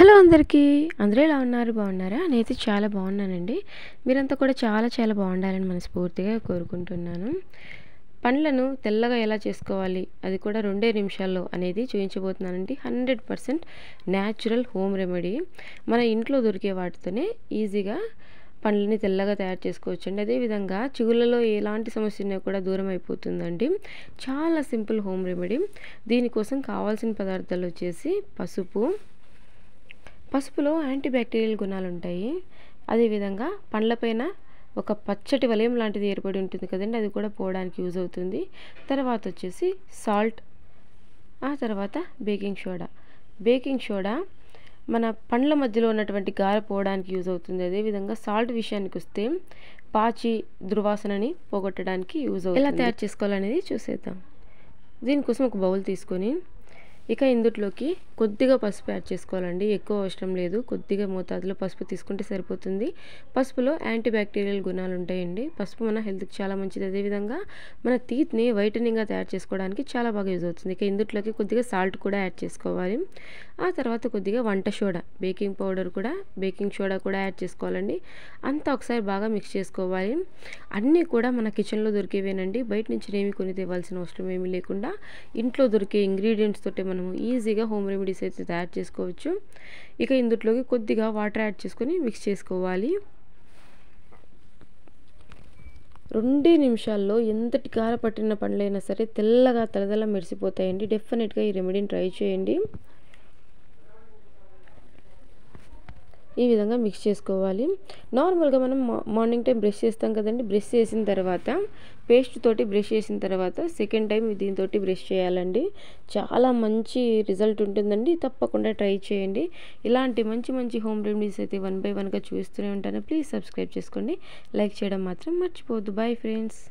Hello అందరికీ. అందరూ ఎలా ఉన్నారు? బాగున్నారా? నేనైతే చాలా బాగున్నానండి. మీరంతా కూడా చాలా చాలా బాగుండాలని మనస్ఫూర్తిగా కోరుకుంటున్నాను. పండ్లను తెల్లగా ఎలా చేసుకోవాలి, అది కూడా 2 నిమిషాల్లో అనేది చూపించబోతున్నానండి. 100% న్యాచురల్ హోమ్ రెమెడీ. మన ఇంట్లో దొరికే వాటితోనే ఈజీగా పండ్లని తెల్లగా తయారు చేసుకోవచ్చండి. అదేవిధంగా చిగుళ్ళలో ఎలాంటి సమస్య ఉన్నా కూడా దూరం అయిపోతుందండి. చాలా సింపుల్ హోమ్ రెమెడీ. దీనికోసం కావాల్సిన పదార్థాలు వచ్చేసి పసుపులో యాంటీ బ్యాక్టీరియల్ గుణాలు ఉంటాయి. అదేవిధంగా పండ్లపైన ఒక పచ్చటి వలయం లాంటిది ఏర్పడి ఉంటుంది కదండి, అది కూడా పోవడానికి యూజ్ అవుతుంది. తర్వాత వచ్చేసి సాల్ట్, ఆ తర్వాత బేకింగ్ సోడా మన పండ్ల మధ్యలో ఉన్నటువంటి గార పోవడానికి యూజ్ అవుతుంది. అదేవిధంగా సాల్ట్ విషయానికి వస్తే పాచి దుర్వాసనని పోగొట్టడానికి యూజ్ అవుతుంది. ఎలా తయారు చేసుకోవాలనేది చూసేద్దాం. దీనికోసం ఒక బౌల్ తీసుకొని ఇక ఇందులోకి కొద్దిగా పసుపు యాడ్ చేసుకోవాలండి. ఎక్కువ అవసరం లేదు, కొద్దిగా మోతాదులో పసుపు తీసుకుంటే సరిపోతుంది. పసుపులో యాంటీ బ్యాక్టీరియల్ గుణాలు ఉంటాయండి. పసుపు మన హెల్త్కి చాలా మంచిది. అదేవిధంగా మన టీత్ని వైటనింగ్గా తయారు చేసుకోవడానికి చాలా బాగా యూజ్ అవుతుంది. ఇక ఇందులోకి కొద్దిగా సాల్ట్ కూడా యాడ్ చేసుకోవాలి. ఆ తర్వాత కొద్దిగా వంట సోడా, బేకింగ్ సోడా కూడా యాడ్ చేసుకోవాలండి. అంతా ఒకసారి బాగా మిక్స్ చేసుకోవాలి. అన్నీ కూడా మన కిచెన్లో దొరికేవేనండి. బయట నుంచి ఏమి కొని తేవాల్సిన అవసరం ఏమీ లేకుండా ఇంట్లో దొరికే ఇంగ్రీడియంట్స్ తోటి మనము ఈజీగా హోమ్ రెమెడీస్ అయితే తయారు చేసుకోవచ్చు. ఇక ఇందులోకి కొద్దిగా వాటర్ యాడ్ చేసుకొని మిక్స్ చేసుకోవాలి. 2 నిమిషాల్లో ఎంతటి గార పట్టిన పండ్లైనా సరే తెల్లగా తలతల మెరిసిపోతాయండి. డెఫినెట్గా ఈ రెమెడీని ట్రై చేయండి. ఈ విధంగా మిక్స్ చేసుకోవాలి. నార్మల్గా మనం మార్నింగ్ టైం బ్రష్ చేస్తాం కదండి, బ్రష్ చేసిన తర్వాత పేస్ట్ తోటి బ్రష్ చేసిన తర్వాత సెకండ్ టైం దీంతో బ్రష్ చేయాలండి. చాలా మంచి రిజల్ట్ ఉంటుందండి. తప్పకుండా ట్రై చేయండి. ఇలాంటి మంచి మంచి హోమ్ రెమెడీస్ అయితే 1 by 1గా చూస్తూనే ఉంటాను. ప్లీజ్ సబ్స్క్రైబ్ చేసుకోండి. లైక్ చేయడం మాత్రం మర్చిపోవద్దు. Bye friends.